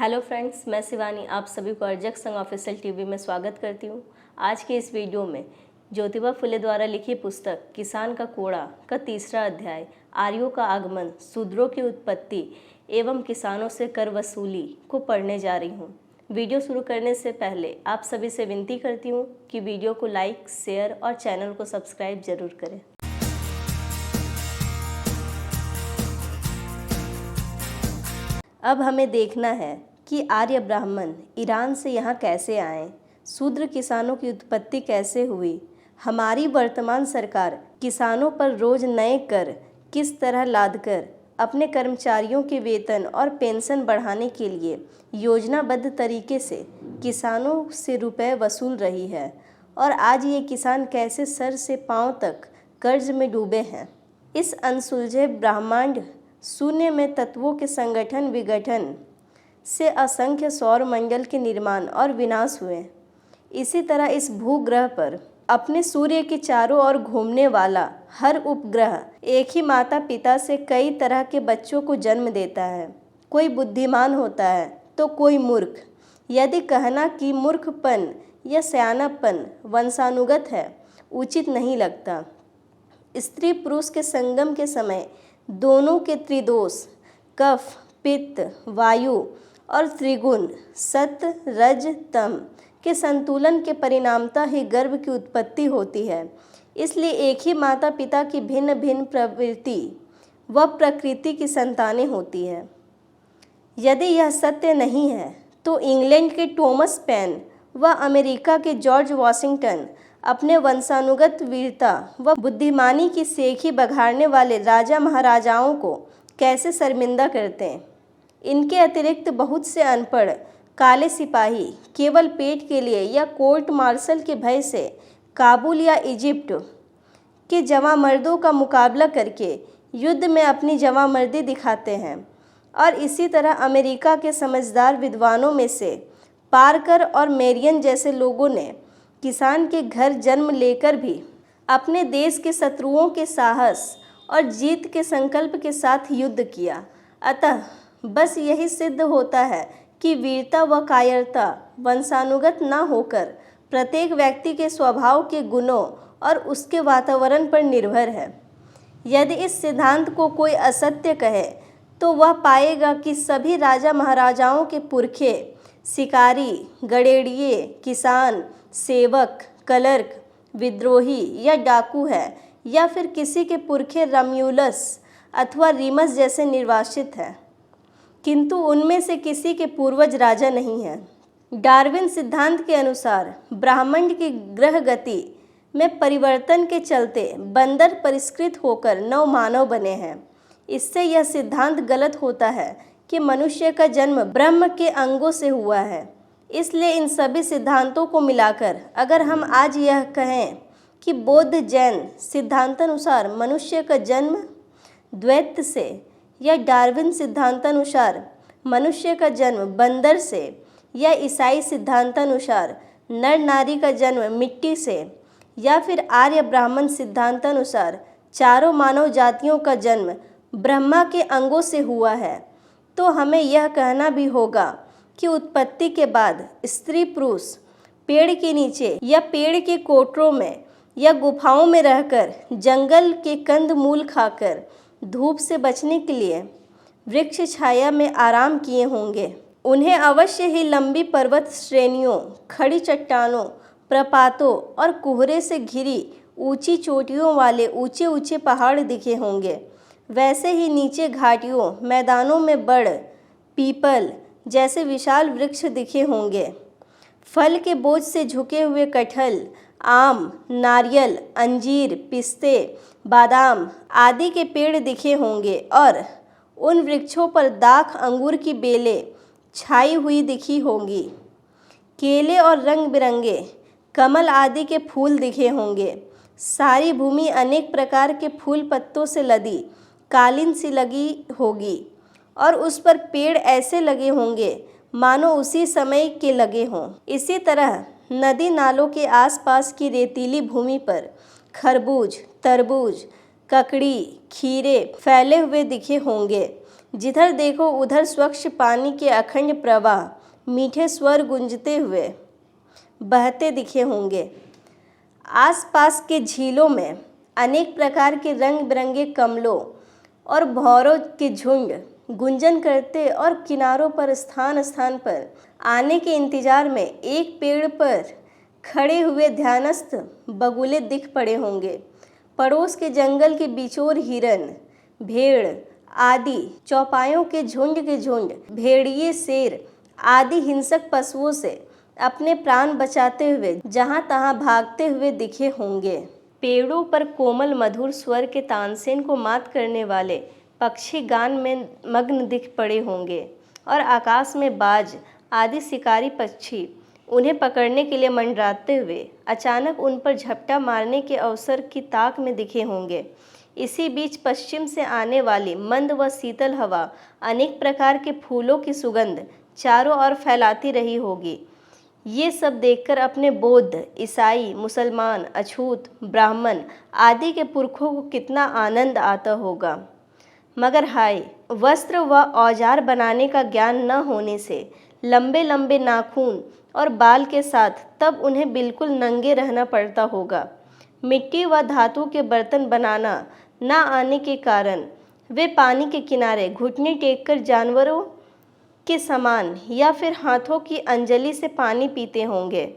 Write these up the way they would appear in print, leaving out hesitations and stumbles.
Hello friends, मैं शिवानी आप सभी को अर्जक संघ ऑफिशियल टीवी में स्वागत करती हूँ। आज के इस वीडियो में ज्योतिबा फुले द्वारा लिखी पुस्तक किसान का कोड़ा का तीसरा अध्याय आर्यों का आगमन, शूद्रों की उत्पत्ति एवं किसानों से कर वसूली को पढ़ने जा रही हूँ। वीडियो शुरू करने से पहले आप सभी से विनती करती हूँ कि वीडियो को लाइक, शेयर और चैनल को सब्सक्राइब जरूर करें। अब हमें देखना है कि आर्य ब्राह्मण ईरान से यहाँ कैसे आए, शूद्र किसानों की उत्पत्ति कैसे हुई, हमारी वर्तमान सरकार किसानों पर रोज नए कर किस तरह लादकर अपने कर्मचारियों के वेतन और पेंशन बढ़ाने के लिए योजनाबद्ध तरीके से किसानों से रुपए वसूल रही है और आज ये किसान कैसे सर से पांव तक कर्ज में डूबे हैं। इस अनसुलझे ब्रह्मांड शून्य में तत्वों के संगठन विघटन से असंख्य सौर मंडल के निर्माण और विनाश हुए। इसी तरह इस भूग्रह पर अपने सूर्य के चारों ओर घूमने वाला हर उपग्रह एक ही माता पिता से कई तरह के बच्चों को जन्म देता है। कोई बुद्धिमान होता है तो कोई मूर्ख। यदि कहना कि मूर्खपन या सयानापन वंशानुगत है उचित नहीं लगता। स्त्री पुरुष के संगम के समय दोनों के त्रिदोष कफ, पित्त, वायु और त्रिगुण सत्व, रज, तम के संतुलन के परिणामतः ही गर्भ की उत्पत्ति होती है। इसलिए एक ही माता पिता की भिन्न भिन्न प्रवृत्ति व प्रकृति की संतानें होती है। यदि यह सत्य नहीं है तो इंग्लैंड के थॉमस पेन व अमेरिका के जॉर्ज वॉशिंगटन अपने वंशानुगत वीरता व बुद्धिमानी की सेखी बघाड़ने वाले राजा महाराजाओं को कैसे शर्मिंदा करते हैं। इनके अतिरिक्त बहुत से अनपढ़ काले सिपाही केवल पेट के लिए या कोर्ट मार्शल के भय से काबुल या इजिप्ट के जवांमर्दों का मुकाबला करके युद्ध में अपनी जवांमर्दी दिखाते हैं। और इसी तरह अमेरिका के समझदार विद्वानों में से पार्कर और मेरियन जैसे लोगों ने किसान के घर जन्म लेकर भी अपने देश के शत्रुओं के साहस और जीत के संकल्प के साथ युद्ध किया। अतः बस यही सिद्ध होता है कि वीरता व कायरता वंशानुगत न होकर प्रत्येक व्यक्ति के स्वभाव के गुणों और उसके वातावरण पर निर्भर है। यदि इस सिद्धांत को कोई असत्य कहे तो वह पाएगा कि सभी राजा महाराजाओं के पुरखे शिकारी, गड़ेड़िए, किसान, सेवक, क्लर्क, विद्रोही या डाकू है या फिर किसी के पुरखे रम्यूलस अथवा रीमस जैसे निर्वासित है, किंतु उनमें से किसी के पूर्वज राजा नहीं है। डार्विन सिद्धांत के अनुसार ब्रह्मांड की ग्रह गति में परिवर्तन के चलते बंदर परिष्कृत होकर नव मानव बने हैं। इससे यह सिद्धांत गलत होता है कि मनुष्य का जन्म ब्रह्म के अंगों से हुआ है। इसलिए इन सभी सिद्धांतों को मिलाकर अगर हम आज यह कहें कि बौद्ध जैन सिद्धांतानुसार मनुष्य का जन्म द्वैत से या डार्विन सिद्धांतानुसार मनुष्य का जन्म बंदर से या ईसाई सिद्धांतानुसार नर नारी का जन्म मिट्टी से या फिर आर्य ब्राह्मण सिद्धांतानुसार चारों मानव जातियों का जन्म ब्रह्मा के अंगों से हुआ है, तो हमें यह कहना भी होगा कि उत्पत्ति के बाद स्त्री पुरुष पेड़ के नीचे या पेड़ के कोटरों में या गुफाओं में रहकर जंगल के कंद मूल खाकर धूप से बचने के लिए वृक्ष छाया में आराम किए होंगे। उन्हें अवश्य ही लंबी पर्वत श्रेणियों, खड़ी चट्टानों, प्रपातों और कोहरे से घिरी ऊंची चोटियों वाले ऊंचे ऊंचे पहाड़ दिखे होंगे। वैसे ही नीचे घाटियों, मैदानों में बड़, पीपल जैसे विशाल वृक्ष दिखे होंगे। फल के बोझ से झुके हुए कटहल, आम, नारियल, अंजीर, पिस्ते, बादाम आदि के पेड़ दिखे होंगे और उन वृक्षों पर दाख अंगूर की बेलें छाई हुई दिखी होंगी। केले और रंग बिरंगे कमल आदि के फूल दिखे होंगे। सारी भूमि अनेक प्रकार के फूल पत्तों से लदी कालीन सी लगी होगी और उस पर पेड़ ऐसे लगे होंगे मानो उसी समय के लगे हों। इसी तरह नदी नालों के आसपास की रेतीली भूमि पर खरबूज, तरबूज, ककड़ी, खीरे फैले हुए दिखे होंगे। जिधर देखो उधर स्वच्छ पानी के अखंड प्रवाह, मीठे स्वर गूंजते हुए बहते दिखे होंगे। आसपास के झीलों में अनेक प्रकार के रंग बिरंगे कमलों और भौरों के झुंड गुंजन करते और किनारों पर स्थान स्थान पर आने के इंतजार में एक पेड़ पर खड़े हुए ध्यानस्थ बगुले दिख पड़े होंगे। पड़ोस के जंगल के बिचौर हिरन, भेड़ आदि चौपायों के झुंड भेड़िए, शेर आदि हिंसक पशुओं से अपने प्राण बचाते हुए जहां तहां भागते हुए दिखे होंगे। पेड़ों पर कोमल मधुर स्वर के तानसेन को मात करने वाले पक्षी गान में मग्न दिख पड़े होंगे और आकाश में बाज आदि शिकारी पक्षी उन्हें पकड़ने के लिए मंडराते हुए अचानक उन पर झपटा मारने के अवसर की ताक में दिखे होंगे। इसी बीच पश्चिम से आने वाली मंद व शीतल हवा अनेक प्रकार के फूलों की सुगंध चारों ओर फैलाती रही होगी। ये सब देखकर अपने बौद्ध, ईसाई, मुसलमान, अछूत, ब्राह्मण आदि के पुरखों को कितना आनंद आता होगा। मगर हाय, वस्त्र व औजार बनाने का ज्ञान न होने से लंबे लंबे नाखून और बाल के साथ तब उन्हें बिल्कुल नंगे रहना पड़ता होगा। मिट्टी व धातु के बर्तन बनाना न आने के कारण वे पानी के किनारे घुटने टेककर जानवरों के समान या फिर हाथों की अंजलि से पानी पीते होंगे।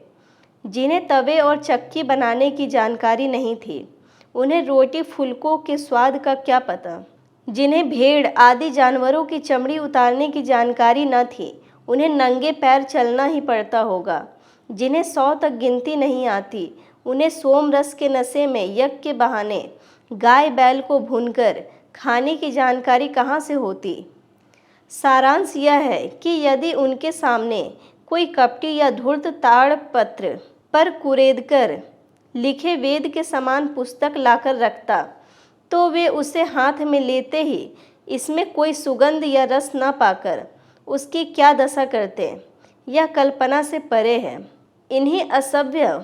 जिन्हें तवे और चक्की बनाने की जानकारी नहीं थी, उन्हें रोटी फुलकों के स्वाद का क्या पता। जिन्हें भेड़ आदि जानवरों की चमड़ी उतारने की जानकारी न थी, उन्हें नंगे पैर चलना ही पड़ता होगा। जिन्हें 100 तक गिनती नहीं आती, उन्हें सोम रस के नशे में यज्ञ के बहाने गाय बैल को भूनकर खाने की जानकारी कहाँ से होती। सारांश यह है कि यदि उनके सामने कोई कपटी या धूर्त ताड़पत्र पर कुरेदकर लिखे वेद के समान पुस्तक लाकर रखता, तो वे उसे हाथ में लेते ही इसमें कोई सुगंध या रस न पाकर उसकी क्या दशा करते, यह कल्पना से परे है। इन्हीं असभ्य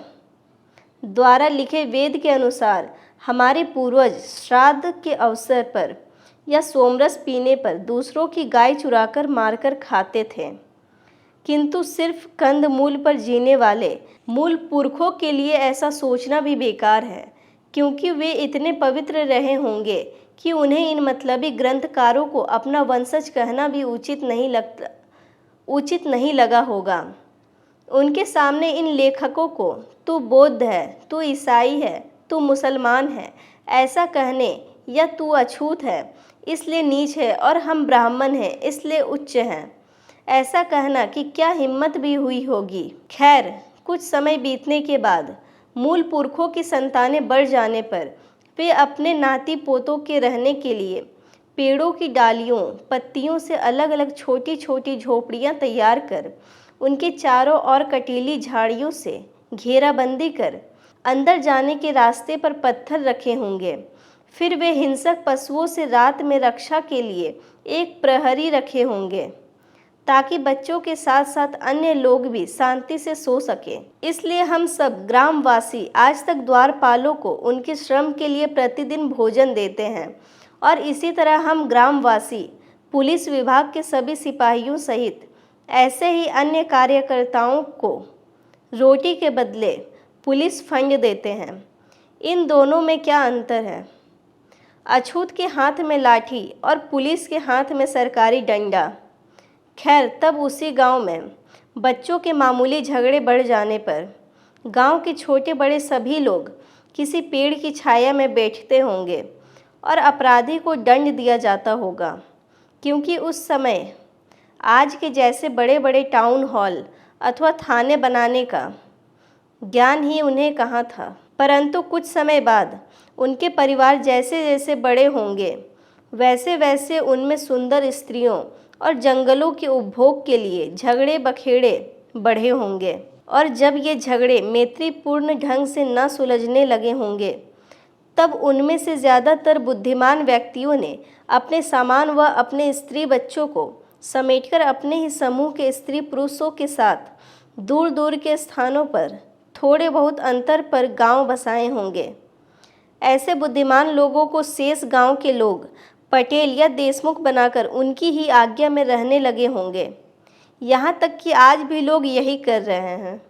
द्वारा लिखे वेद के अनुसार हमारे पूर्वज श्राद्ध के अवसर पर या सोमरस पीने पर दूसरों की गाय चुराकर मारकर खाते थे। किंतु सिर्फ कंद मूल पर जीने वाले मूल पुरखों के लिए ऐसा सोचना भी बेकार है, क्योंकि वे इतने पवित्र रहे होंगे कि उन्हें इन मतलबी ग्रंथकारों को अपना वंशज कहना भी उचित नहीं लगा होगा। उनके सामने इन लेखकों को तू बौद्ध है, तू ईसाई है, तू मुसलमान है ऐसा कहने, या तू अछूत है इसलिए नीच है और हम ब्राह्मण हैं इसलिए उच्च हैं, ऐसा कहना कि क्या हिम्मत भी हुई होगी। खैर, कुछ समय बीतने के बाद मूल पुरखों की संतानें बढ़ जाने पर वे अपने नाती पोतों के रहने के लिए पेड़ों की डालियों पत्तियों से अलग अलग छोटी छोटी झोपड़ियां तैयार कर उनके चारों ओर कटीली झाड़ियों से घेराबंदी कर अंदर जाने के रास्ते पर पत्थर रखे होंगे। फिर वे हिंसक पशुओं से रात में रक्षा के लिए एक प्रहरी रखे होंगे, ताकि बच्चों के साथ साथ अन्य लोग भी शांति से सो सके। इसलिए हम सब ग्रामवासी आज तक द्वारपालों को उनके श्रम के लिए प्रतिदिन भोजन देते हैं, और इसी तरह हम ग्रामवासी पुलिस विभाग के सभी सिपाहियों सहित ऐसे ही अन्य कार्यकर्ताओं को रोटी के बदले पुलिस फंड देते हैं। इन दोनों में क्या अंतर है? अछूत के हाथ में लाठी और पुलिस के हाथ में सरकारी डंडा। खैर, तब उसी गांव में बच्चों के मामूली झगड़े बढ़ जाने पर गांव के छोटे बड़े सभी लोग किसी पेड़ की छाया में बैठते होंगे और अपराधी को दंड दिया जाता होगा, क्योंकि उस समय आज के जैसे बड़े बड़े टाउन हॉल अथवा थाने बनाने का ज्ञान ही उन्हें कहाँ था। परंतु कुछ समय बाद उनके परिवार जैसे जैसे बड़े होंगे, वैसे वैसे उनमें सुंदर स्त्रियों और जंगलों के उपभोग के लिए झगड़े बखेड़े बढ़े होंगे, और जब ये झगड़े मैत्रीपूर्ण ढंग से न सुलझने लगे होंगे, तब उनमें से ज़्यादातर बुद्धिमान व्यक्तियों ने अपने सामान व अपने स्त्री बच्चों को समेटकर अपने ही समूह के स्त्री पुरुषों के साथ दूर दूर के स्थानों पर थोड़े बहुत अंतर पर गांव बसाए होंगे। ऐसे बुद्धिमान लोगों को शेष गांव के लोग पटेल या देशमुख बनाकर उनकी ही आज्ञा में रहने लगे होंगे। यहाँ तक कि आज भी लोग यही कर रहे हैं।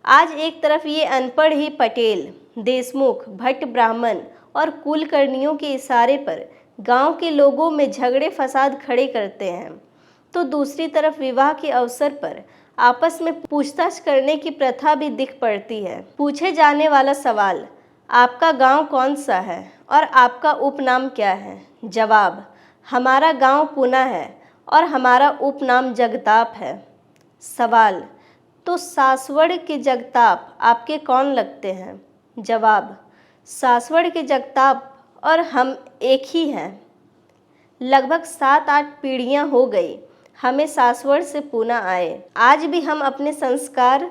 आज एक तरफ ये अनपढ़ ही पटेल, देशमुख, भट्ट ब्राह्मण और कुलकर्णियों के इशारे पर गांव के लोगों में झगड़े फसाद खड़े करते हैं, तो दूसरी तरफ विवाह के अवसर पर आपस में पूछताछ करने की प्रथा भी दिख पड़ती है। पूछे जाने वाला सवाल, आपका गांव कौन सा है और आपका उपनाम क्या है? जवाब, हमारा गांव पुना है और हमारा उपनाम जगताप है। सवाल, तो सासवड़ के जगताप आपके कौन लगते हैं? जवाब, सासवड़ के जगताप और हम एक ही हैं। लगभग 7-8 पीढ़ियां हो गई हमें सासवड़ से पूना आए। आज भी हम अपने संस्कार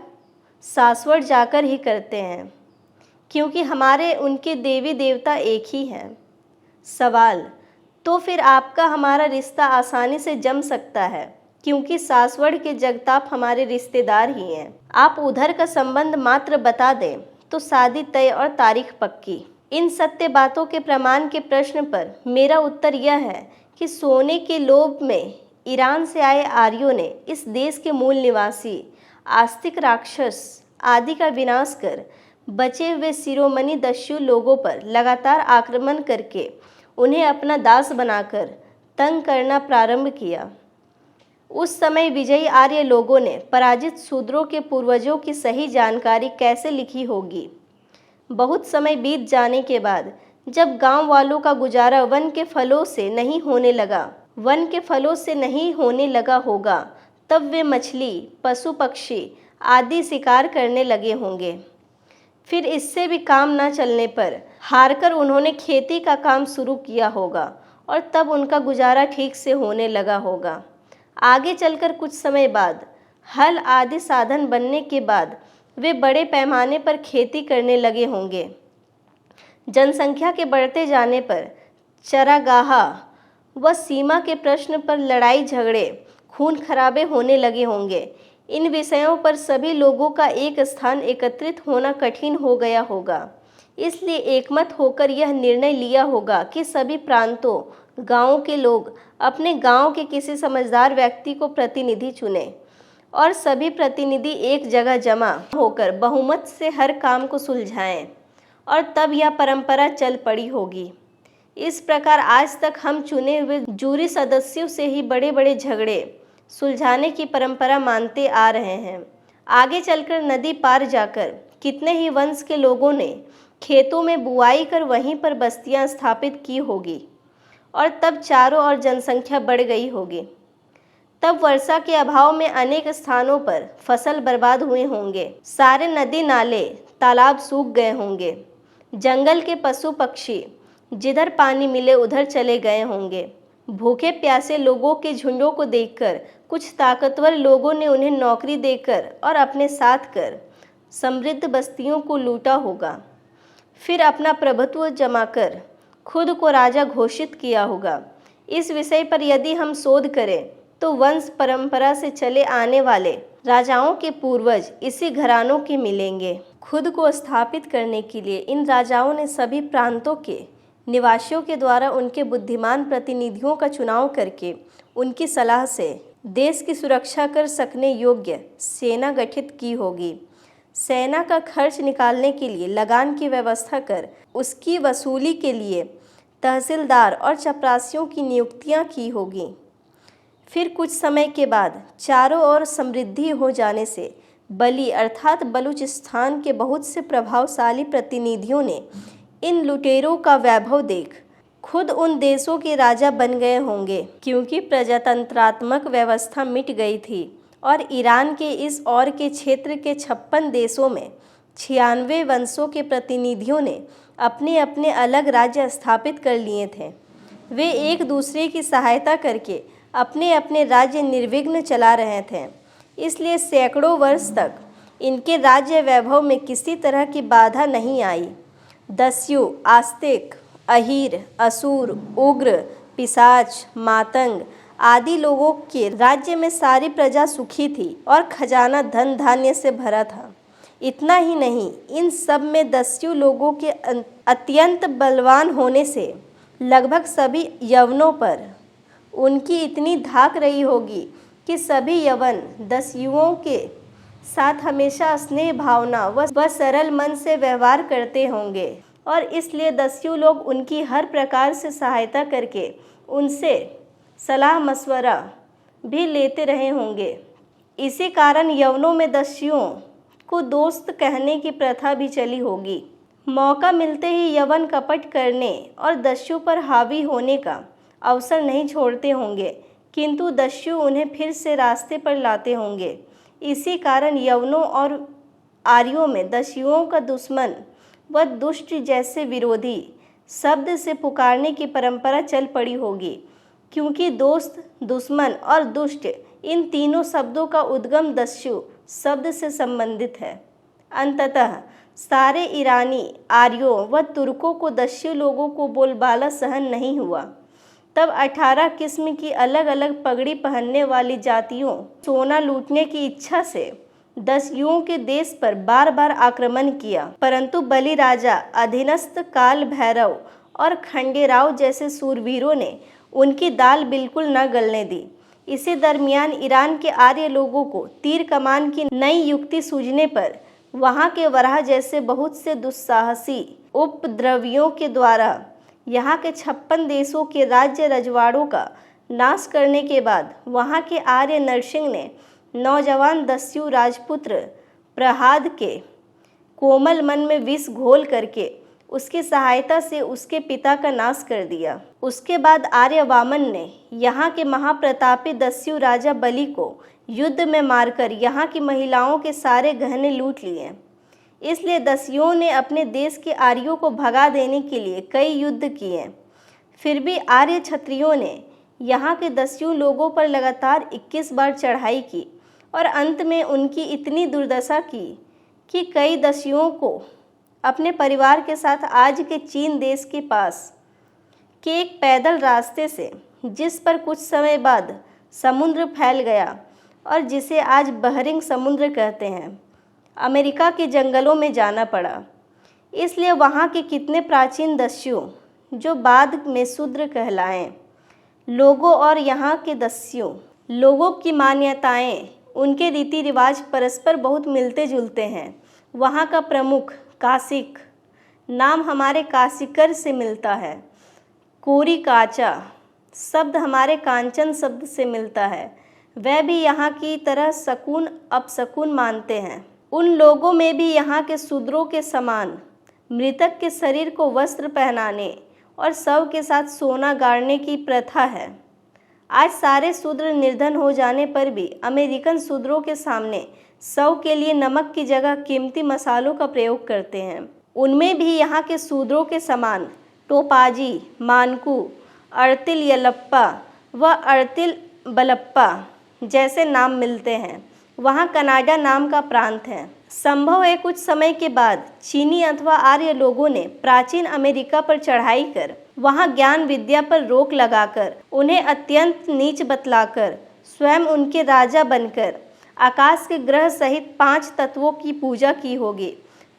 सासवड़ जाकर ही करते हैं, क्योंकि हमारे उनके देवी देवता एक ही हैं। सवाल, तो फिर आपका हमारा रिश्ता आसानी से जम सकता है, क्योंकि सासवड़ के जगताप हमारे रिश्तेदार ही हैं। आप उधर का संबंध मात्र बता दें तो शादी तय और तारीख पक्की। इन सत्य बातों के प्रमाण के प्रश्न पर मेरा उत्तर यह है कि सोने के लोभ में ईरान से आए आर्यों ने इस देश के मूल निवासी आस्तिक राक्षस आदि का विनाश कर बचे हुए शिरोमणि दस्यु लोगों पर लगातार आक्रमण करके उन्हें अपना दास बनाकर तंग करना प्रारंभ किया। उस समय विजयी आर्य लोगों ने पराजित शूद्रों के पूर्वजों की सही जानकारी कैसे लिखी होगी? बहुत समय बीत जाने के बाद जब गांव वालों का गुजारा वन के फलों से नहीं होने लगा होगा, तब वे मछली, पशु पक्षी आदि शिकार करने लगे होंगे। फिर इससे भी काम न चलने पर हारकर उन्होंने खेती का काम शुरू किया होगा और तब उनका गुजारा ठीक से होने लगा होगा। आगे चलकर कुछ समय बाद हल आदि साधन बनने के बाद वे बड़े पैमाने पर खेती करने लगे होंगे। जनसंख्या के बढ़ते जाने पर चरागाह व सीमा के प्रश्न पर लड़ाई झगड़े, खून खराबे होने लगे होंगे। इन विषयों पर सभी लोगों का एक स्थान एकत्रित होना कठिन हो गया होगा। इसलिए एकमत होकर यह निर्णय लिया होगा कि सभी प्रांतों, गांवों के लोग अपने गांव के किसी समझदार व्यक्ति को प्रतिनिधि चुनें और सभी प्रतिनिधि एक जगह जमा होकर बहुमत से हर काम को सुलझाएं और तब यह परंपरा चल पड़ी होगी। इस प्रकार आज तक हम चुने हुए जूरी सदस्यों से ही बड़े बड़े झगड़े सुलझाने की परंपरा मानते आ रहे हैं। आगे चलकर नदी पार जाकर कितने ही वंश के लोगों ने खेतों में बुआई कर वहीं पर बस्तियां स्थापित की होगी और तब चारों ओर जनसंख्या बढ़ गई होगी। तब वर्षा के अभाव में अनेक स्थानों पर फसल बर्बाद हुए होंगे। सारे नदी नाले तालाब सूख गए होंगे। जंगल के पशु पक्षी जिधर पानी मिले उधर चले गए होंगे। भूखे प्यासे लोगों के झुंडों को देखकर कुछ ताकतवर लोगों ने उन्हें नौकरी देकर और अपने साथ कर समृद्ध बस्तियों को लूटा होगा। फिर अपना प्रभुत्व जमाकर खुद को राजा घोषित किया होगा। इस विषय पर यदि हम शोध करें तो वंश परंपरा से चले आने वाले राजाओं के पूर्वज इसी घरानों के मिलेंगे। खुद को स्थापित करने के लिए इन राजाओं ने सभी प्रांतों के निवासियों के द्वारा उनके बुद्धिमान प्रतिनिधियों का चुनाव करके उनकी सलाह से देश की सुरक्षा कर सकने योग्य सेना गठित की होगी। सेना का खर्च निकालने के लिए लगान की व्यवस्था कर उसकी वसूली के लिए तहसीलदार और चपरासियों की नियुक्तियां की होगी। फिर कुछ समय के बाद चारों ओर समृद्धि हो जाने से बली अर्थात बलूचिस्तान के बहुत से प्रभावशाली प्रतिनिधियों ने इन लुटेरों का वैभव देख खुद उन देशों के राजा बन गए होंगे, क्योंकि प्रजातंत्रात्मक व्यवस्था मिट गई थी और ईरान के इस ओर के क्षेत्र के 56 देशों में 96 वंशों के प्रतिनिधियों ने अपने अपने अलग राज्य स्थापित कर लिए थे। वे एक दूसरे की सहायता करके अपने अपने राज्य निर्विघ्न चला रहे थे। इसलिए सैकड़ों वर्ष तक इनके राज्य वैभव में किसी तरह की बाधा नहीं आई। दस्यु, आस्तिक, अहीर, असुर, उग्र, पिशाच, मातंग आदि लोगों के राज्य में सारी प्रजा सुखी थी और खजाना धन धान्य से भरा था। इतना ही नहीं, इन सब में दस्यु लोगों के अत्यंत बलवान होने से लगभग सभी यवनों पर उनकी इतनी धाक रही होगी कि सभी यवन दस्युओं के साथ हमेशा स्नेह भावना व सरल मन से व्यवहार करते होंगे और इसलिए दस्यु लोग उनकी हर प्रकार से सहायता करके उनसे सलाह मशवरा भी लेते रहे होंगे। इसी कारण यवनों में दस्युओं को दोस्त कहने की प्रथा भी चली होगी। मौका मिलते ही यवन कपट करने और दस्यु पर हावी होने का अवसर नहीं छोड़ते होंगे, किंतु दस्यु उन्हें फिर से रास्ते पर लाते होंगे। इसी कारण यवनों और आर्यों में दस्युओं का दुश्मन व दुष्ट जैसे विरोधी शब्द से पुकारने की परंपरा चल पड़ी होगी, क्योंकि दोस्त, दुश्मन और दुष्ट इन तीनों शब्दों का उद्गम दस्यु शब्द से संबंधित है। अंततः सारे ईरानी आर्यों व तुर्कों को दस्यु लोगों को बोलबाला सहन नहीं हुआ। तब 18 किस्म की अलग अलग पगड़ी पहनने वाली जातियों सोना लूटने की इच्छा से दस्युओं के देश पर बार बार आक्रमण किया, परंतु बलि राजा, अधीनस्थ काल भैरव और खंडेराव जैसे सूरवीरों ने उनकी दाल बिल्कुल न गलने दी। इसी दरमियान ईरान के आर्य लोगों को तीर कमान की नई युक्ति सूझने पर वहाँ के वराह जैसे बहुत से दुस्साहसी उपद्रवियों के द्वारा यहाँ के 56 देशों के राज्य रजवाड़ों का नाश करने के बाद वहाँ के आर्य नरसिंह ने नौजवान दस्यु राजपुत्र प्रहाद के कोमल मन में विष घोल करके उसकी सहायता से उसके पिता का नाश कर दिया। उसके बाद आर्य वामन ने यहाँ के महाप्रतापी दस्यु राजा बलि को युद्ध में मारकर यहाँ की महिलाओं के सारे गहने लूट लिए। इसलिए दस्युओं ने अपने देश के आर्यों को भगा देने के लिए कई युद्ध किए। फिर भी आर्य क्षत्रियों ने यहाँ के दस्यु लोगों पर लगातार 21 बार चढ़ाई की और अंत में उनकी इतनी दुर्दशा की कि कई दस्युओं को अपने परिवार के साथ आज के चीन देश के पास के एक पैदल रास्ते से, जिस पर कुछ समय बाद समुद्र फैल गया और जिसे आज बहरिंग समुद्र कहते हैं, अमेरिका के जंगलों में जाना पड़ा। इसलिए वहाँ के कितने प्राचीन दस्यु जो बाद में शूद्र कहलाएं लोगों और यहाँ के दस्यु लोगों की मान्यताएं, उनके रीति रिवाज परस्पर बहुत मिलते जुलते हैं। वहाँ का प्रमुख काशिक नाम हमारे काशिकर से मिलता है। कोरी काचा शब्द हमारे कांचन शब्द से मिलता है। वह भी यहाँ की तरह शकुन अपशकुन मानते हैं। उन लोगों में भी यहाँ के शूद्रों के समान मृतक के शरीर को वस्त्र पहनाने और शव के साथ सोना गाड़ने की प्रथा है। आज सारे शूद्र निर्धन हो जाने पर भी अमेरिकन शूद्रों के सामने शव के लिए नमक की जगह कीमती मसालों का प्रयोग करते हैं। उनमें भी यहाँ के शूद्रों के समान टोपाजी, मानकू, अर्तिल यलप्पा व अर्तिल बलप्पा जैसे नाम मिलते हैं। वहाँ कनाडा नाम का प्रांत है। संभव है कुछ समय के बाद चीनी अथवा आर्य लोगों ने प्राचीन अमेरिका पर चढ़ाई कर वहाँ ज्ञान विद्या पर रोक लगाकर उन्हें अत्यंत नीच बतलाकर स्वयं उनके राजा बनकर आकाश के ग्रह सहित 5 तत्वों की पूजा की होगी।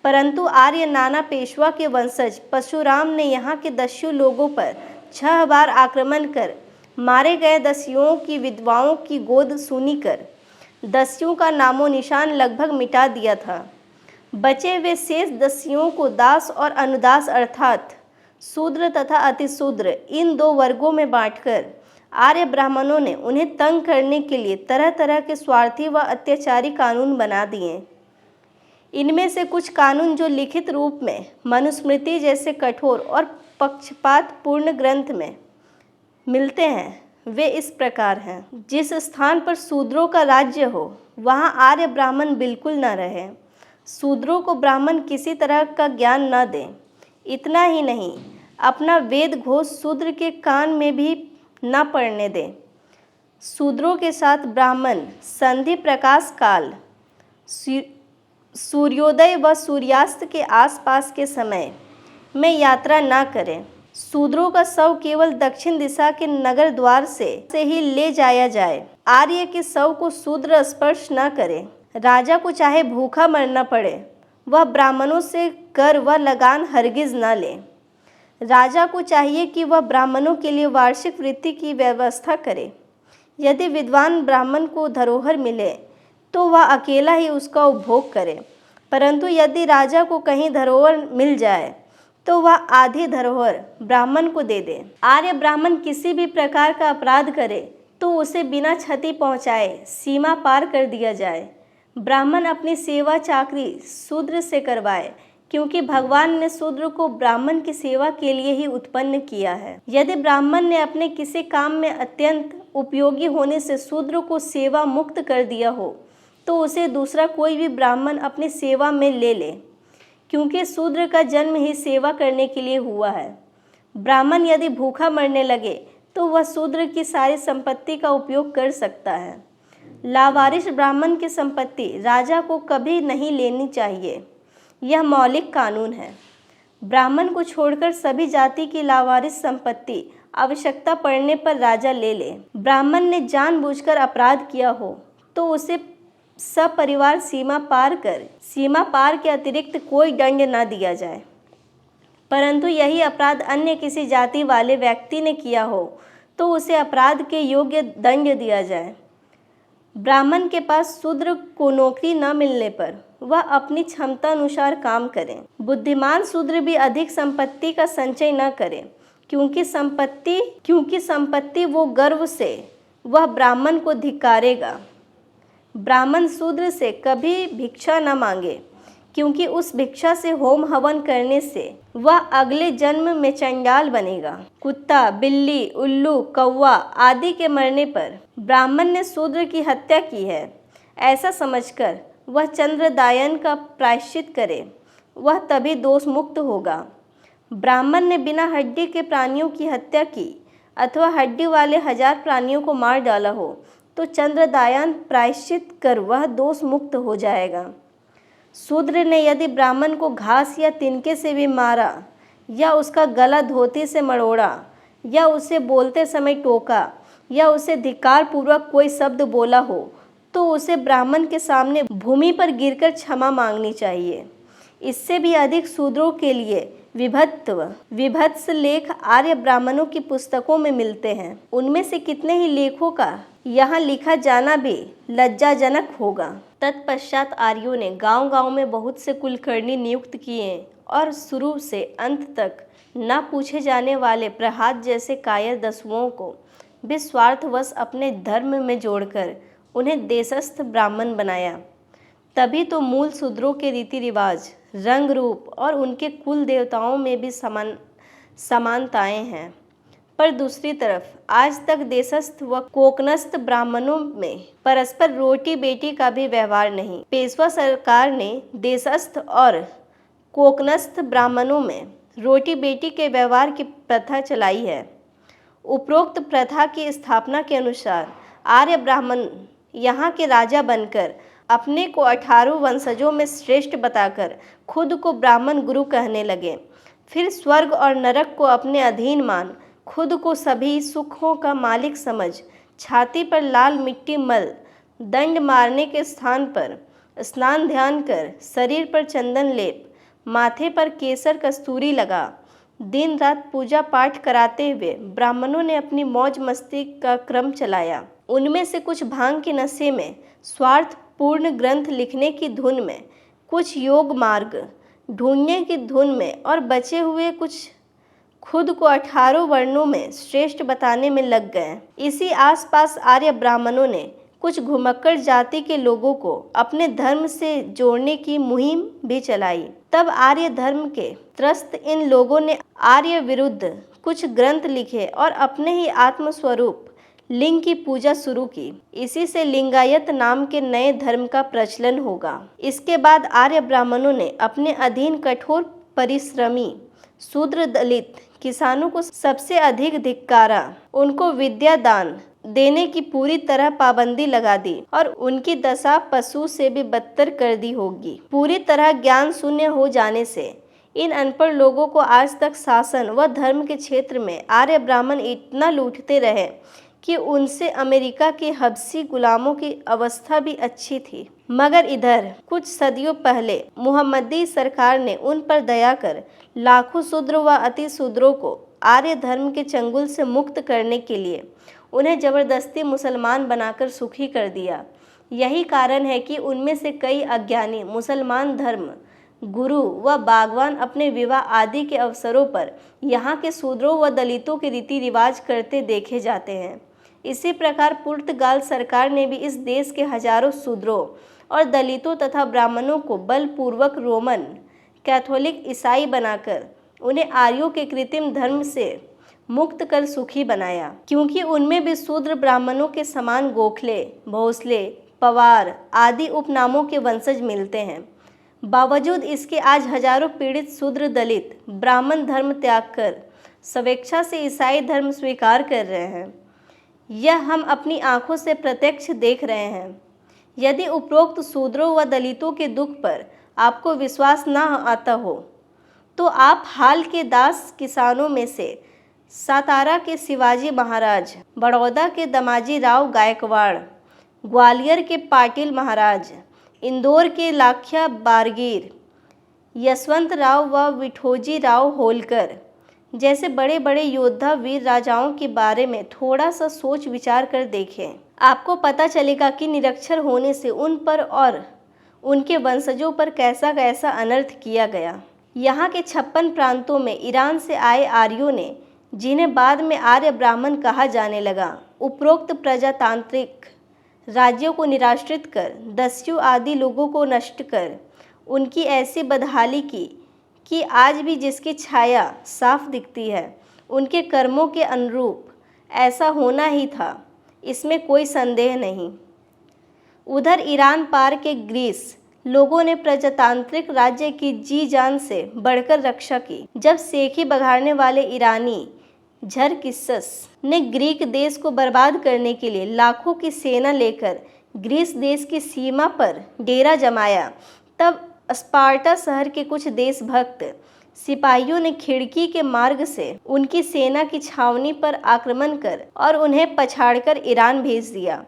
परंतु आर्य नाना पेशवा के वंशज परशुराम ने यहाँ के दस्यु लोगों पर 6 बार आक्रमण कर मारे गए दस्युओं की विधवाओं की गोद सुनी कर दस्युओं का नामो निशान लगभग मिटा दिया था। बचे हुए शेष दस्युओं को दास और अनुदास अर्थात शूद्र तथा अतिशूद्र इन 2 वर्गों में बांटकर आर्य ब्राह्मणों ने उन्हें तंग करने के लिए तरह तरह के स्वार्थी व अत्याचारी कानून बना दिए। इनमें से कुछ कानून जो लिखित रूप में मनुस्मृति जैसे कठोर और पक्षपात पूर्ण ग्रंथ में मिलते हैं, वे इस प्रकार हैं। जिस स्थान पर शूद्रों का राज्य हो वहाँ आर्य ब्राह्मण बिल्कुल न रहे। शूद्रों को ब्राह्मण किसी तरह का ज्ञान न दें। इतना ही नहीं, अपना वेद घोष शूद्र के कान में भी न पड़ने दें। शूद्रों के साथ ब्राह्मण संधि प्रकाश काल, सूर्योदय व सूर्यास्त के आसपास के समय में यात्रा न करें। शूद्रों का शव केवल दक्षिण दिशा के नगर द्वार से ही ले जाया जाए। आर्य के शव को शूद्र स्पर्श न करे। राजा को चाहे भूखा मरना पड़े, वह ब्राह्मणों से कर व लगान हरगिज न ले। राजा को चाहिए कि वह ब्राह्मणों के लिए वार्षिक वृत्ति की व्यवस्था करे। यदि विद्वान ब्राह्मण को धरोहर मिले तो वह अकेला ही उसका उपभोग करे, परंतु यदि राजा को कहीं धरोहर मिल जाए तो वह आधी धरोहर ब्राह्मण को दे दे। आर्य ब्राह्मण किसी भी प्रकार का अपराध करे तो उसे बिना क्षति पहुँचाए सीमा पार कर दिया जाए। ब्राह्मण अपनी सेवा चाकरी शूद्र से करवाए, क्योंकि भगवान ने शूद्र को ब्राह्मण की सेवा के लिए ही उत्पन्न किया है। यदि ब्राह्मण ने अपने किसी काम में अत्यंत उपयोगी होने से शूद्र को सेवा मुक्त कर दिया हो तो उसे दूसरा कोई भी ब्राह्मण अपनी सेवा में ले ले, क्योंकि शूद्र का जन्म ही सेवा करने के लिए हुआ है। ब्राह्मण यदि भूखा मरने लगे तो वह शूद्र की सारी संपत्ति का उपयोग कर सकता है। लावारिस ब्राह्मण की संपत्ति राजा को कभी नहीं लेनी चाहिए, यह मौलिक कानून है। ब्राह्मण को छोड़कर सभी जाति की लावारिस संपत्ति आवश्यकता पड़ने पर राजा ले ले। ब्राह्मण ने जानबूझकर अपराध किया हो तो उसे सपरिवार सीमा पार के अतिरिक्त कोई दंड न दिया जाए, परंतु यही अपराध अन्य किसी जाति वाले व्यक्ति ने किया हो तो उसे अपराध के योग्य दंड दिया जाए। ब्राह्मण के पास शूद्र को नौकरी न मिलने पर वह अपनी क्षमता अनुसार काम करे। बुद्धिमान शूद्र भी अधिक संपत्ति का संचय न करे, क्योंकि संपत्ति वो गर्व से वह ब्राह्मण को धिक्कारेगा। ब्राह्मण शूद्र से कभी भिक्षा न मांगे, क्योंकि उस भिक्षा से होम हवन करने से वह अगले जन्म में चंडाल बनेगा। कुत्ता, बिल्ली, उल्लू, कौवा आदि के मरने पर ब्राह्मण ने शूद्र की हत्या की है, ऐसा समझकर वह चंद्रदायन का प्रायश्चित करे, वह तभी दोष मुक्त होगा। ब्राह्मण ने बिना हड्डी के प्राणियों की हत्या की अथवा हड्डी वाले 1000 प्राणियों को मार डाला हो तो चंद्रदायन प्रायश्चित कर वह दोष मुक्त हो जाएगा। शूद्र ने यदि ब्राह्मण को घास या तिनके से भी मारा या उसका गला धोती से मरोड़ा या उसे बोलते समय टोका या उसे धिक्कार पूर्वक कोई शब्द बोला हो तो उसे ब्राह्मण के सामने भूमि पर गिरकर क्षमा मांगनी चाहिए। इससे भी अधिक शूद्रों के लिए विभत्स लेख आर्य ब्राह्मणों की पुस्तकों में मिलते हैं। उनमें से कितने ही लेखों का यहाँ लिखा जाना भी लज्जाजनक होगा। तत्पश्चात आर्यों ने गांव-गांव में बहुत से कुलकर्णी नियुक्त किए और शुरू से अंत तक न पूछे जाने वाले प्रहात जैसे कायर दस्युओं को विस्वार्थवश अपने धर्म में जोड़कर उन्हें देशस्थ ब्राह्मण बनाया। तभी तो मूल शूद्रों के रीति रिवाज, रंग रूप और उनके कुल देवताओं में भी समानताएं हैं। पर दूसरी तरफ आज तक देशस्थ व कोकनस्थ ब्राह्मणों में परस्पर रोटी बेटी का भी व्यवहार नहीं। पेशवा सरकार ने देशस्थ और कोकनस्थ ब्राह्मणों में रोटी बेटी के व्यवहार की प्रथा चलाई है। उपरोक्त प्रथा की स्थापना के अनुसार आर्य ब्राह्मण यहाँ के राजा बनकर अपने को 18 वंशजों में श्रेष्ठ बताकर खुद को ब्राह्मण गुरु कहने लगे। फिर स्वर्ग और नरक को अपने अधीन मान खुद को सभी सुखों का मालिक समझ छाती पर लाल मिट्टी मल, दंड मारने के स्थान पर स्नान ध्यान कर, शरीर पर चंदन लेप, माथे पर केसर कस्तूरी लगा, दिन रात पूजा पाठ कराते हुए ब्राह्मणों ने अपनी मौज मस्ती का क्रम चलाया। उनमें से कुछ भांग के नशे में, स्वार्थ पूर्ण ग्रंथ लिखने की धुन में, कुछ योग मार्ग ढूंढने की धुन में और बचे हुए कुछ खुद को 18 वर्णों में श्रेष्ठ बताने में लग गए। इसी आसपास आर्य ब्राह्मणों ने कुछ घुमक्कड़ जाति के लोगों को अपने धर्म से जोड़ने की मुहिम भी चलाई। तब आर्य धर्म के त्रस्त इन लोगों ने आर्य विरुद्ध कुछ ग्रंथ लिखे और अपने ही आत्मस्वरूप लिंग की पूजा शुरू की। इसी से लिंगायत नाम के नए धर्म का प्रचलन होगा। इसके बाद आर्य ब्राह्मणों ने अपने अधीन कठोर परिश्रमी शूद्र दलित किसानों को सबसे अधिक धिक्कारा, उनको विद्या दान देने की पूरी तरह पाबंदी लगा दी और उनकी दशा पशु से भी बदतर कर दी होगी। पूरी तरह ज्ञान शून्य हो जाने से इन अनपढ़ लोगों को आज तक शासन व धर्म के क्षेत्र में आर्य ब्राह्मण इतना लूटते रहे कि उनसे अमेरिका के हबशी गुलामों की अवस्था भी अच्छी थी। मगर इधर कुछ सदियों पहले मुहम्मदी सरकार ने उन पर दया कर लाखों शूद्र व अति शूद्रों को आर्य धर्म के चंगुल से मुक्त करने के लिए उन्हें जबरदस्ती मुसलमान बनाकर सुखी कर दिया। यही कारण है कि उनमें से कई अज्ञानी मुसलमान धर्म गुरु व बागवान अपने विवाह आदि के अवसरों पर यहाँ के शूद्रों व दलितों के रीति रिवाज करते देखे जाते हैं। इसी प्रकार पुर्तगाल सरकार ने भी इस देश के हजारों शूद्रों और दलितों तथा ब्राह्मणों को बलपूर्वक रोमन कैथोलिक ईसाई बनाकर उन्हें आर्यों के कृत्रिम धर्म से मुक्त कर सुखी बनाया, क्योंकि उनमें भी शूद्र ब्राह्मणों के समान गोखले, भोसले, पवार आदि उपनामों के वंशज मिलते हैं। बावजूद इसके आज हजारों पीड़ित शूद्र दलित ब्राह्मण धर्म त्याग कर स्वेच्छा से ईसाई धर्म स्वीकार कर रहे हैं। यह हम अपनी आंखों से प्रत्यक्ष देख रहे हैं। यदि उपरोक्त शूद्रों व दलितों के दुख पर आपको विश्वास न आता हो तो आप हाल के दास किसानों में से सातारा के शिवाजी महाराज, बड़ौदा के दमाजी राव गायकवाड़, ग्वालियर के पाटिल महाराज, इंदौर के लाखिया बारगीर, यशवंत राव व विठोजी राव होलकर जैसे बड़े बड़े योद्धा वीर राजाओं के बारे में थोड़ा सा सोच विचार कर देखें। आपको पता चलेगा कि निरक्षर होने से उन पर और उनके वंशजों पर कैसा कैसा अनर्थ किया गया। यहाँ के 56 प्रांतों में ईरान से आए आर्यों ने, जिन्हें बाद में आर्य ब्राह्मण कहा जाने लगा, उपरोक्त प्रजातांत्रिक राज्यों को निराश्रित कर दस्यु आदि लोगों को नष्ट कर उनकी ऐसी बदहाली की कि आज भी जिसकी छाया साफ दिखती है उनके कर्मों के अनुरूप ऐसा होना ही था, इसमें कोई संदेह नहीं। उधर ईरान पार के ग्रीस लोगों ने प्रजातांत्रिक राज्य की जी जान से बढ़कर रक्षा की। जब सेखी बघाड़ने वाले ईरानी झरकिस्सस ने ग्रीक देश को बर्बाद करने के लिए लाखों की सेना लेकर ग्रीस देश की सीमा पर डेरा जमाया, तब स्पार्टा शहर के कुछ देशभक्त सिपाहियों ने खिड़की के मार्ग से उनकी सेना की छावनी पर आक्रमण कर और उन्हें पछाड़कर ईरान भेज दिया।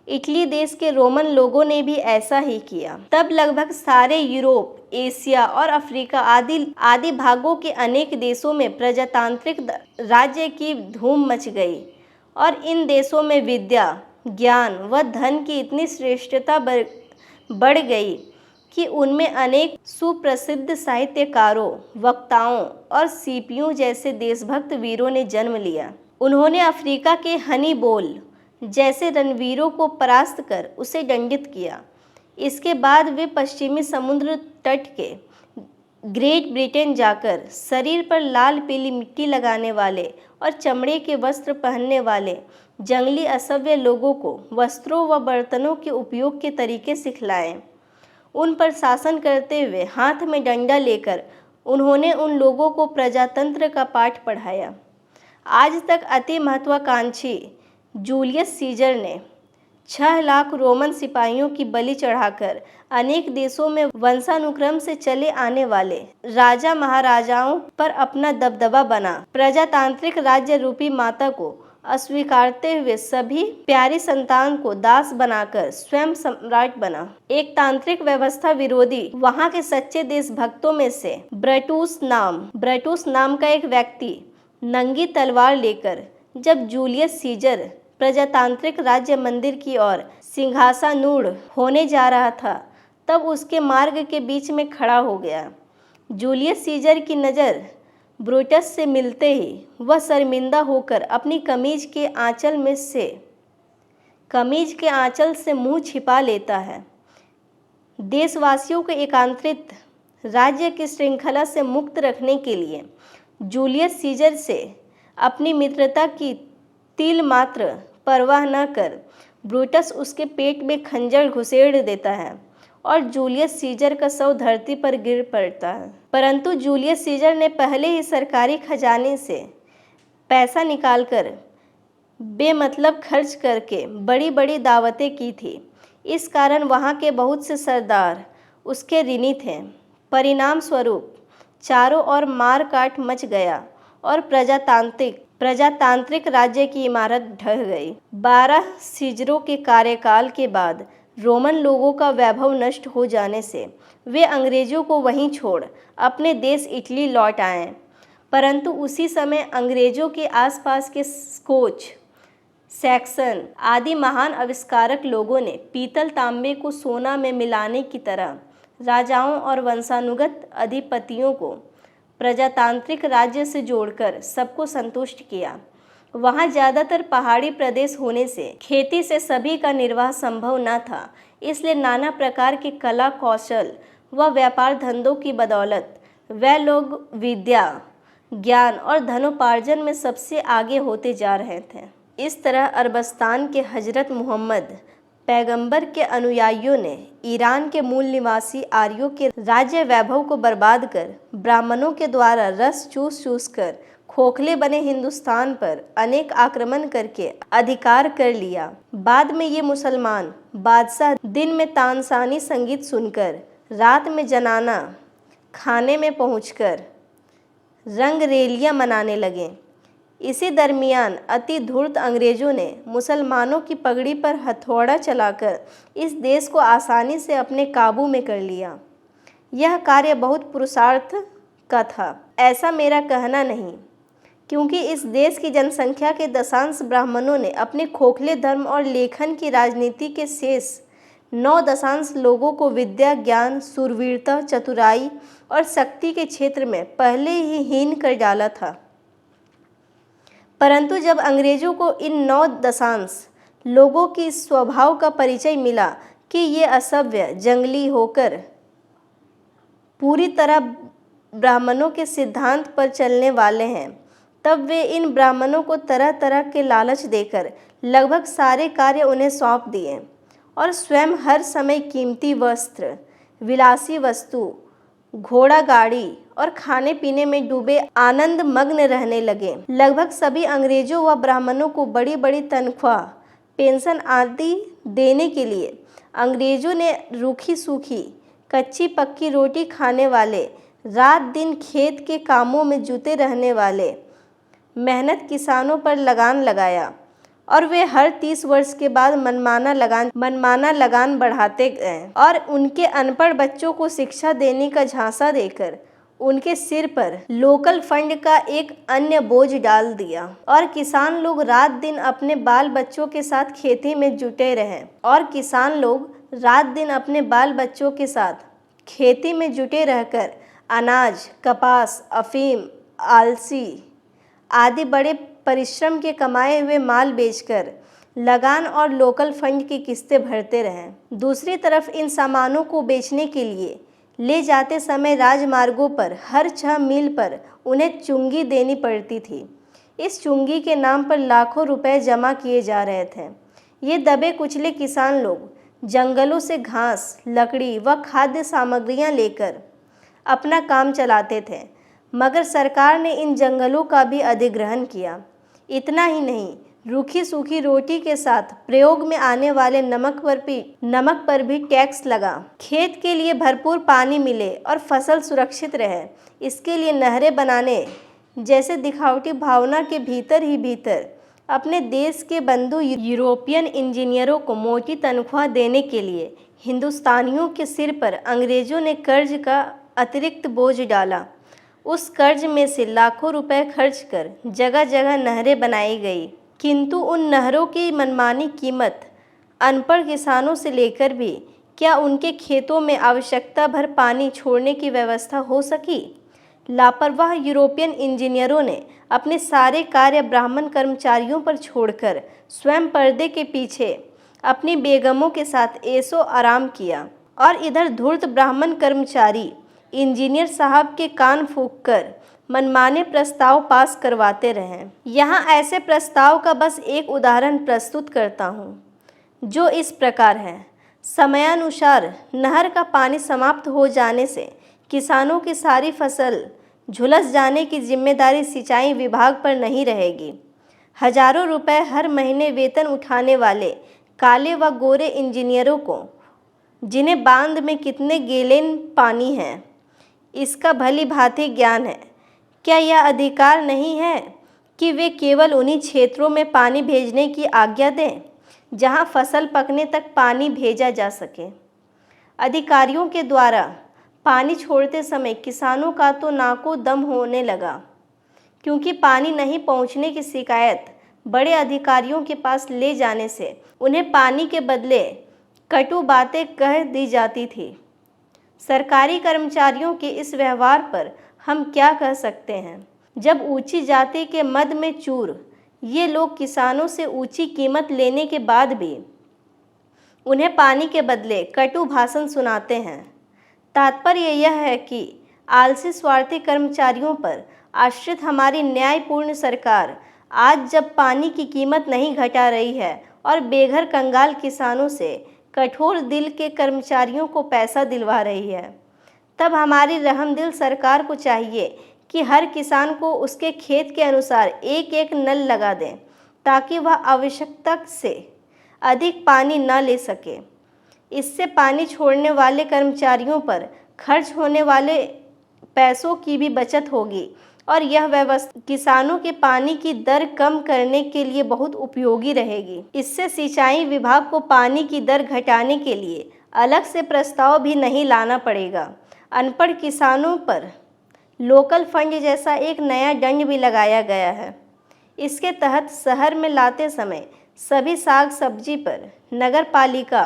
इटली देश के रोमन लोगों ने भी ऐसा ही किया। तब लगभग सारे यूरोप, एशिया और अफ्रीका आदि भागों के अनेक देशों में प्रजातांत्रिक राज्य की धूम मच गई और इन देशों में विद्या, ज्ञान व धन की इतनी श्रेष्ठता बढ़ गई कि उनमें अनेक सुप्रसिद्ध साहित्यकारों, वक्ताओं और सीपियों जैसे देशभक्त वीरों ने जन्म लिया। उन्होंने अफ्रीका के हनीबोल जैसे रणवीरों को परास्त कर उसे दंडित किया। इसके बाद वे पश्चिमी समुद्र तट के ग्रेट ब्रिटेन जाकर शरीर पर लाल पीली मिट्टी लगाने वाले और चमड़े के वस्त्र पहनने वाले जंगली असभ्य लोगों को वस्त्रों व बर्तनों के उपयोग के तरीके सिखलाए। उन पर शासन करते हुए हाथ में डंडा लेकर उन्होंने उन लोगों को प्रजातंत्र का पाठ पढ़ाया। आज तक अति महत्वाकांक्षी जूलियस सीजर ने 6 लाख रोमन सिपाहियों की बलि चढ़ाकर अनेक देशों में वंशानुक्रम से चले आने वाले राजा महाराजाओं पर अपना दबदबा बना। प्रजातांत्रिक राज्य रूपी माता को अस्वीकारते हुए सभी प्यारी संतान को दास बनाकर स्वयं सम्राट बना। एक तांत्रिक व्यवस्था विरोधी वहाँ के सच्चे देशभक्तों में से ब्रटूस नाम का एक व्यक्ति नंगी तलवार लेकर जब जूलियस सीजर प्रजातांत्रिक राज्य मंदिर की ओर सिंहासनारूढ़ होने जा रहा था, तब उसके मार्ग के बीच में खड़ा हो गया। जूलियस सीजर की नज़र ब्रूटस से मिलते ही वह शर्मिंदा होकर अपनी कमीज के आंचल से मुंह छिपा लेता है। देशवासियों को एकांतरित राज्य की श्रृंखला से मुक्त रखने के लिए जूलियस सीजर से अपनी मित्रता की तिल मात्र परवाह न कर ब्रूटस उसके पेट में खंजर घुसेड़ देता है और जूलियस सीजर का शव धरती पर गिर पड़ता है। परंतु जूलियस सीजर ने पहले ही सरकारी खजाने से पैसा निकालकर बेमतलब खर्च करके बड़ी बड़ी दावतें की थी। इस कारण वहाँ के बहुत से सरदार उसके ऋणी थे। परिणाम स्वरूप चारों ओर मार काट मच गया और प्रजातांत्रिक राज्य की इमारत ढह गई। 12 सीजरों के कार्यकाल के बाद रोमन लोगों का वैभव नष्ट हो जाने से वे अंग्रेजों को वहीं छोड़ अपने देश इटली लौट आए। परंतु उसी समय अंग्रेजों के आसपास के स्कॉच, सैक्सन आदि महान आविष्कारक लोगों ने पीतल तांबे को सोना में मिलाने की तरह राजाओं और वंशानुगत अधिपतियों को प्रजातांत्रिक राज्य से जोड़कर सबको संतुष्ट किया। वहाँ ज़्यादातर पहाड़ी प्रदेश होने से खेती से सभी का निर्वाह संभव न था, इसलिए नाना प्रकार के कला कौशल व व्यापार धंधों की बदौलत वह लोग विद्या, ज्ञान और धनोपार्जन में सबसे आगे होते जा रहे थे। इस तरह अरबस्तान के हजरत मोहम्मद पैगंबर के अनुयायियों ने ईरान के मूल निवासी आर्यों के राज्य वैभव को बर्बाद कर ब्राह्मणों के द्वारा रस चूस चूस कर खोखले बने हिंदुस्तान पर अनेक आक्रमण करके अधिकार कर लिया। बाद में ये मुसलमान बादशाह दिन में तानसानी संगीत सुनकर, रात में जनाना खाने में पहुंचकर रंगरेलियां मनाने लगे। इसी दरमियान अति धूर्त अंग्रेजों ने मुसलमानों की पगड़ी पर हथौड़ा चलाकर इस देश को आसानी से अपने काबू में कर लिया। यह कार्य बहुत पुरुषार्थ का था, ऐसा मेरा कहना नहीं, क्योंकि इस देश की जनसंख्या के दशांश ब्राह्मणों ने अपने खोखले धर्म और लेखन की राजनीति के शेष 9 दशांश लोगों को विद्या, ज्ञान, शूरवीरता, चतुराई और शक्ति के क्षेत्र में पहले ही हीन कर डाला था। परंतु जब अंग्रेजों को इन 9 दशांश लोगों की स्वभाव का परिचय मिला कि ये असभ्य, जंगली होकर पूरी तरह ब्राह्मणों के सिद्धांत पर चलने वाले हैं, तब वे इन ब्राह्मणों को तरह तरह के लालच देकर लगभग सारे कार्य उन्हें सौंप दिए और स्वयं हर समय कीमती वस्त्र, विलासी वस्तु, घोड़ा गाड़ी और खाने पीने में डूबे आनंद मग्न रहने लगे। लगभग सभी अंग्रेजों व ब्राह्मणों को बड़ी बड़ी तनख्वाह, पेंशन आदि देने के लिए अंग्रेजों ने रूखी सूखी कच्ची पक्की रोटी खाने वाले, रात दिन खेत के कामों में जुटे रहने वाले मेहनत किसानों पर लगान लगाया और वे हर 30 वर्ष के बाद मनमाना लगान बढ़ाते गए और उनके अनपढ़ बच्चों को शिक्षा देने का झांसा देकर उनके सिर पर लोकल फंड का एक अन्य बोझ डाल दिया और किसान लोग रात दिन अपने बाल बच्चों के साथ खेती में जुटे रहकर अनाज, कपास, अफीम, आलसी आदि बड़े परिश्रम के कमाए हुए माल बेचकर लगान और लोकल फंड की किस्तें भरते रहें। दूसरी तरफ इन सामानों को बेचने के लिए ले जाते समय राजमार्गों पर हर 6 मील पर उन्हें चुंगी देनी पड़ती थी। इस चुंगी के नाम पर लाखों रुपए जमा किए जा रहे थे। ये दबे कुचले किसान लोग जंगलों से घास, लकड़ी व खाद्य सामग्रियां लेकर अपना काम चलाते थे, मगर सरकार ने इन जंगलों का भी अधिग्रहण किया। इतना ही नहीं, रूखी सूखी रोटी के साथ प्रयोग में आने वाले नमक पर भी टैक्स लगा। खेत के लिए भरपूर पानी मिले और फसल सुरक्षित रहे, इसके लिए नहरें बनाने जैसे दिखावटी भावना के भीतर ही भीतर अपने देश के बंधु यूरोपियन इंजीनियरों को मोटी तनख्वाह देने के लिए हिंदुस्तानियों के सिर पर अंग्रेजों ने कर्ज का अतिरिक्त बोझ डाला। उस कर्ज में से लाखों रुपए खर्च कर जगह जगह नहरें बनाई गई, किंतु उन नहरों की मनमानी कीमत अनपढ़ किसानों से लेकर भी क्या उनके खेतों में आवश्यकता भर पानी छोड़ने की व्यवस्था हो सकी? लापरवाह यूरोपियन इंजीनियरों ने अपने सारे कार्य ब्राह्मण कर्मचारियों पर छोड़कर स्वयं पर्दे के पीछे अपनी बेगमों के साथ ऐशो आराम किया और इधर धूर्त ब्राह्मण कर्मचारी इंजीनियर साहब के कान फूंककर मनमाने प्रस्ताव पास करवाते रहें। यहाँ ऐसे प्रस्ताव का बस एक उदाहरण प्रस्तुत करता हूँ, जो इस प्रकार है। समयानुसार नहर का पानी समाप्त हो जाने से किसानों की सारी फसल झुलस जाने की जिम्मेदारी सिंचाई विभाग पर नहीं रहेगी। हजारों रुपए हर महीने वेतन उठाने वाले काले व गोरे इंजीनियरों को, जिन्हें बांध में कितने गैलन पानी है इसका भली भांति ज्ञान है, क्या यह अधिकार नहीं है कि वे केवल उन्हीं क्षेत्रों में पानी भेजने की आज्ञा दें जहां फसल पकने तक पानी भेजा जा सके। अधिकारियों के द्वारा पानी छोड़ते समय किसानों का तो नाको दम होने लगा, क्योंकि पानी नहीं पहुंचने की शिकायत बड़े अधिकारियों के पास ले जाने से उन्हें पानी के बदले कटु बातें कह दी जाती थी। सरकारी कर्मचारियों के इस व्यवहार पर हम क्या कह सकते हैं, जब ऊंची जाति के मद में चूर ये लोग किसानों से ऊंची कीमत लेने के बाद भी उन्हें पानी के बदले कटु भाषण सुनाते हैं। तात्पर्य यह है कि आलसी स्वार्थी कर्मचारियों पर आश्रित हमारी न्यायपूर्ण सरकार आज जब पानी की कीमत नहीं घटा रही है और बेघर कंगाल किसानों से कठोर दिल के कर्मचारियों को पैसा दिलवा रही है, तब हमारी रहमदिल सरकार को चाहिए कि हर किसान को उसके खेत के अनुसार एक एक नल लगा दें, ताकि वह आवश्यकता से अधिक पानी न ले सके। इससे पानी छोड़ने वाले कर्मचारियों पर खर्च होने वाले पैसों की भी बचत होगी और यह व्यवस्था किसानों के पानी की दर कम करने के लिए बहुत उपयोगी रहेगी। इससे सिंचाई विभाग को पानी की दर घटाने के लिए अलग से प्रस्ताव भी नहीं लाना पड़ेगा। अनपढ़ किसानों पर लोकल फंड जैसा एक नया दंड भी लगाया गया है। इसके तहत शहर में लाते समय सभी साग सब्जी पर नगर पालिका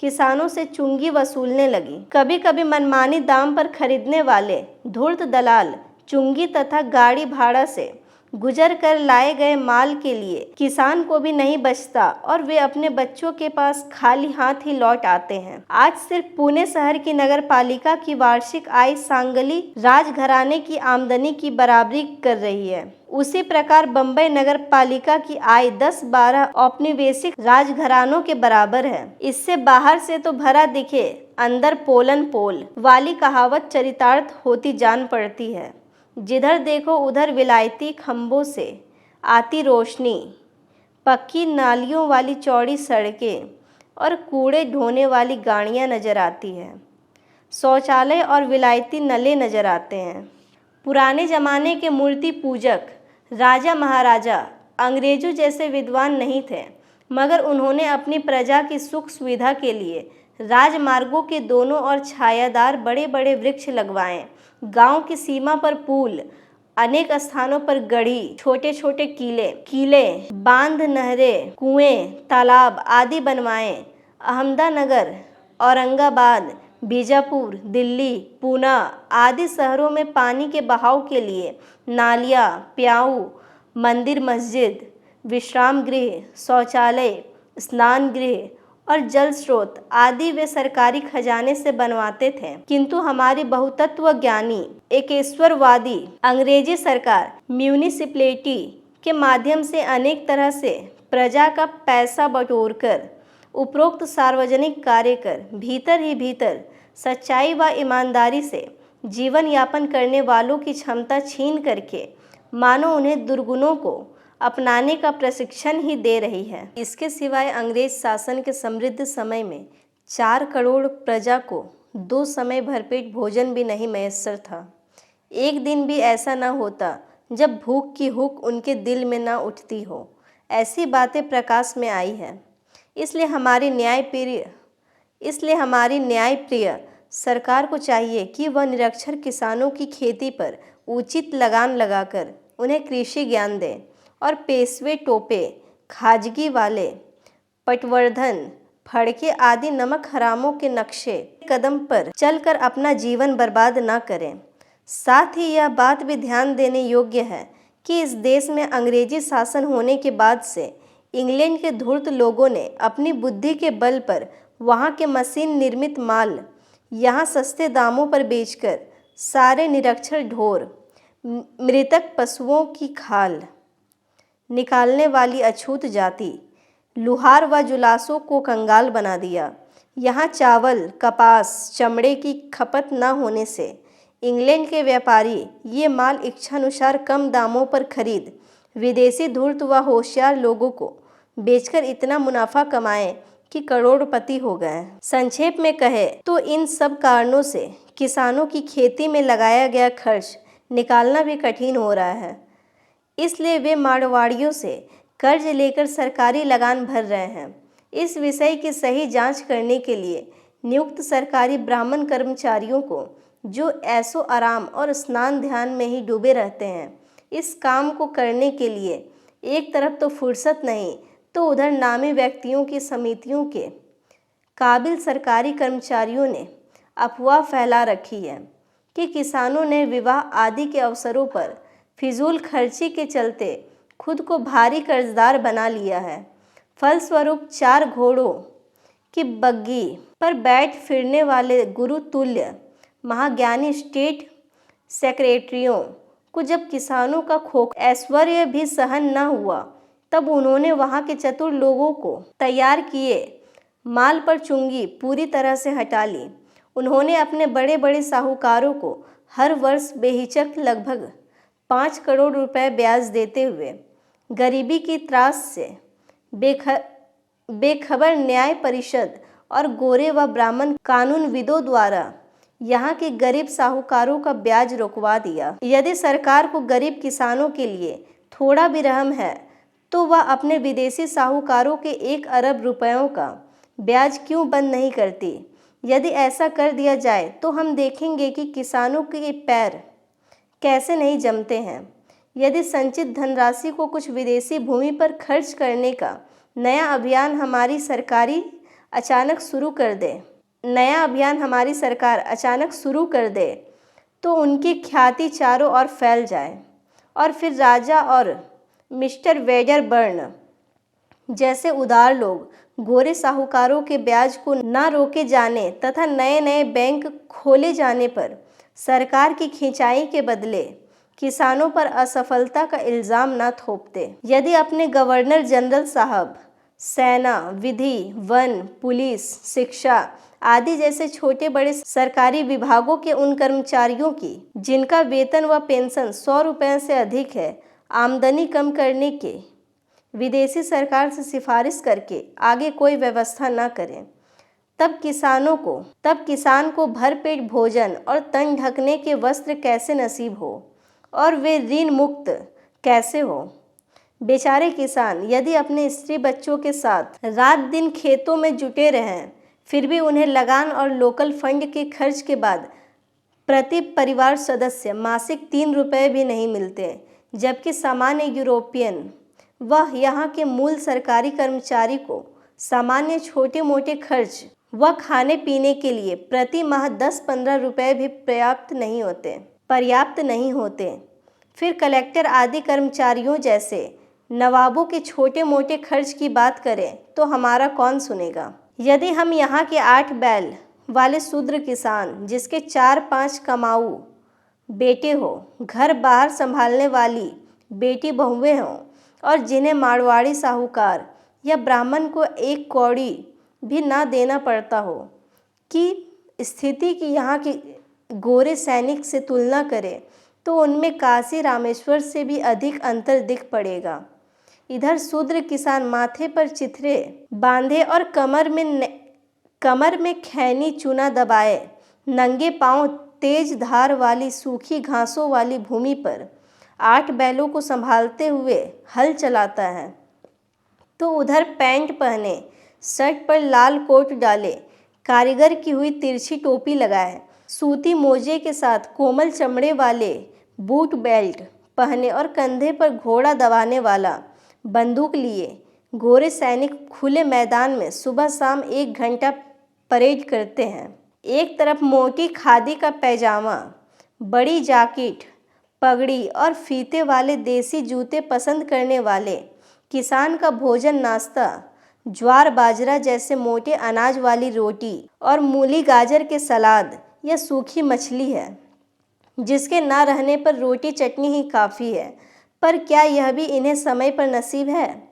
किसानों से चुंगी वसूलने लगी। कभी कभी मनमानी दाम पर खरीदने वाले धूर्त दलाल चुंगी तथा गाड़ी भाड़ा से गुजर कर लाए गए माल के लिए किसान को भी नहीं बचता और वे अपने बच्चों के पास खाली हाथ ही लौट आते हैं। आज सिर्फ पुणे शहर की नगर पालिका की वार्षिक आय सांगली राजघराने की आमदनी की बराबरी कर रही है। उसी प्रकार बम्बई नगर पालिका की आय 10-12 औपनिवेशिक राजघरानों के बराबर है। इससे बाहर से तो भरा दिखे, अंदर पोलन पोल वाली कहावत चरितार्थ होती जान पड़ती है। जिधर देखो उधर विलायती खंभों से आती रोशनी, पक्की नालियों वाली चौड़ी सड़कें और कूड़े ढोने वाली गाड़ियां नजर आती हैं। शौचालय और विलायती नले नजर आते हैं। पुराने जमाने के मूर्ति पूजक राजा महाराजा अंग्रेजों जैसे विद्वान नहीं थे, मगर उन्होंने अपनी प्रजा की सुख सुविधा के लिए राजमार्गों के दोनों ओर छायादार बड़े बड़े वृक्ष लगवाए, गांव की सीमा पर पुल, अनेक स्थानों पर गढ़ी, छोटे छोटे किले, बांध, नहरें, कुएं, तालाब आदि बनवाए। अहमदानगर, औरंगाबाद, बीजापुर, दिल्ली, पूना आदि शहरों में पानी के बहाव के लिए नालियाँ, प्याऊ, मंदिर, मस्जिद, विश्राम गृह, शौचालय, स्नान गृह और जल स्रोत आदि वे सरकारी खजाने से बनवाते थे। किंतु हमारी बहुतत्व ज्ञानी एकेश्वरवादी अंग्रेजी सरकार म्यूनिसिपैलिटी के माध्यम से अनेक तरह से प्रजा का पैसा बटोरकर उपरोक्त सार्वजनिक कार्य कर भीतर ही भीतर सच्चाई व ईमानदारी से जीवन यापन करने वालों की क्षमता छीन करके मानो उन्हें दुर्गुणों को अपनाने का प्रशिक्षण ही दे रही है। इसके सिवाय अंग्रेज शासन के समृद्ध समय में 4 करोड़ प्रजा को 2 समय भरपेट भोजन भी नहीं मैसर था। एक दिन भी ऐसा न होता जब भूख की हुक उनके दिल में न उठती हो। ऐसी बातें प्रकाश में आई है। इसलिए हमारी न्यायप्रिय सरकार को चाहिए कि वह निरक्षर किसानों की खेती पर उचित लगान लगाकर उन्हें कृषि ज्ञान दे और पेशवे, टोपे, खाजगी वाले, पटवर्धन, फड़के आदि नमक हरामों के नक्शे कदम पर चलकर अपना जीवन बर्बाद न करें। साथ ही यह बात भी ध्यान देने योग्य है कि इस देश में अंग्रेजी शासन होने के बाद से इंग्लैंड के धूर्त लोगों ने अपनी बुद्धि के बल पर वहाँ के मशीन निर्मित माल यहाँ सस्ते दामों पर बेचकर सारे निरक्षर ढोर, मृतक पशुओं की खाल निकालने वाली अछूत जाति लुहार व जुलासों को कंगाल बना दिया। यहाँ चावल, कपास, चमड़े की खपत न होने से इंग्लैंड के व्यापारी ये माल इच्छानुसार कम दामों पर खरीद विदेशी धूर्त व होशियार लोगों को बेचकर इतना मुनाफा कमाए कि करोड़पति हो गए। संक्षेप में कहे तो इन सब कारणों से किसानों की खेती में लगाया गया खर्च निकालना भी कठिन हो रहा है। इसलिए वे मारवाड़ियों से कर्ज लेकर सरकारी लगान भर रहे हैं। इस विषय की सही जांच करने के लिए नियुक्त सरकारी ब्राह्मण कर्मचारियों को, जो ऐशो आराम और स्नान ध्यान में ही डूबे रहते हैं, इस काम को करने के लिए एक तरफ तो फुर्सत नहीं तो उधर नामी व्यक्तियों की समितियों के काबिल सरकारी कर्मचारियों ने अफवाह फैला रखी है कि किसानों ने विवाह आदि के अवसरों पर फिजूल खर्ची के चलते खुद को भारी कर्जदार बना लिया है। फलस्वरूप 4 घोड़ों की बग्गी पर बैठ फिरने वाले गुरुतुल्य महाज्ञानी स्टेट सेक्रेटरियों को जब किसानों का खोखला ऐश्वर्य भी सहन न हुआ, तब उन्होंने वहां के चतुर लोगों को तैयार किए माल पर चुंगी पूरी तरह से हटा ली। उन्होंने अपने बड़े बड़े साहूकारों को हर वर्ष बेहिचक लगभग 5 करोड़ रुपए ब्याज देते हुए गरीबी की त्रास से बेखबर न्याय परिषद और गोरे व ब्राह्मण कानूनविदों द्वारा यहाँ के गरीब साहूकारों का ब्याज रोकवा दिया। यदि सरकार को गरीब किसानों के लिए थोड़ा भी रहम है तो वह अपने विदेशी साहूकारों के 1 अरब रुपयों का ब्याज क्यों बंद नहीं करती। यदि ऐसा कर दिया जाए तो हम देखेंगे कि किसानों के पैर कैसे नहीं जमते हैं। यदि संचित धनराशि को कुछ विदेशी भूमि पर खर्च करने का नया अभियान हमारी सरकार अचानक शुरू कर दे तो उनकी ख्याति चारों ओर फैल जाए और फिर राजा और मिस्टर वेडरबर्न जैसे उदार लोग गोरे साहूकारों के ब्याज को न रोके जाने तथा नए नए बैंक खोले जाने पर सरकार की खिंचाई के बदले किसानों पर असफलता का इल्ज़ाम न थोपते। यदि अपने गवर्नर जनरल साहब सेना, विधि, वन, पुलिस, शिक्षा आदि जैसे छोटे बड़े सरकारी विभागों के उन कर्मचारियों की जिनका वेतन व पेंशन 100 रुपये से अधिक है, आमदनी कम करने के विदेशी सरकार से सिफारिश करके आगे कोई व्यवस्था न करें, तब किसान को भरपेट भोजन और तन ढकने के वस्त्र कैसे नसीब हो और वे ऋण मुक्त कैसे हो। बेचारे किसान यदि अपने स्त्री बच्चों के साथ रात दिन खेतों में जुटे रहें, फिर भी उन्हें लगान और लोकल फंड के खर्च के बाद प्रति परिवार सदस्य मासिक 3 रुपये भी नहीं मिलते, जबकि सामान्य यूरोपियन वह यहाँ के मूल सरकारी कर्मचारी को सामान्य छोटे मोटे खर्च व खाने पीने के लिए प्रति माह 10-15 रुपये भी पर्याप्त नहीं होते। फिर कलेक्टर आदि कर्मचारियों जैसे नवाबों के छोटे मोटे खर्च की बात करें तो हमारा कौन सुनेगा। यदि हम यहाँ के 8 बैल वाले शूद्र किसान जिसके 4-5 कमाऊ बेटे हो, घर बाहर संभालने वाली बेटी बहुएं हों और जिन्हें मारवाड़ी साहूकार या ब्राह्मण को 1 कौड़ी भी ना देना पड़ता हो कि स्थिति की यहाँ के गोरे सैनिक से तुलना करें तो उनमें काशी रामेश्वर से भी अधिक अंतर दिख पड़ेगा। इधर शूद्र किसान माथे पर चिथरे बांधे और कमर में खैनी चूना दबाए नंगे पांव तेज धार वाली सूखी घासों वाली भूमि पर 8 बैलों को संभालते हुए हल चलाता है, तो उधर पैंट पहने, शर्ट पर लाल कोट डाले, कारीगर की हुई तिरछी टोपी लगाए, सूती मोजे के साथ कोमल चमड़े वाले बूट बेल्ट पहने और कंधे पर घोड़ा दबाने वाला बंदूक लिए गोरे सैनिक खुले मैदान में सुबह शाम 1 घंटा परेड करते हैं। एक तरफ मोटी खादी का पैजामा, बड़ी जैकेट, पगड़ी और फीते वाले देसी जूते पसंद करने वाले किसान का भोजन नाश्ता ज्वार बाजरा जैसे मोटे अनाज वाली रोटी और मूली गाजर के सलाद या सूखी मछली है, जिसके ना रहने पर रोटी चटनी ही काफ़ी है। पर क्या यह भी इन्हें समय पर नसीब है?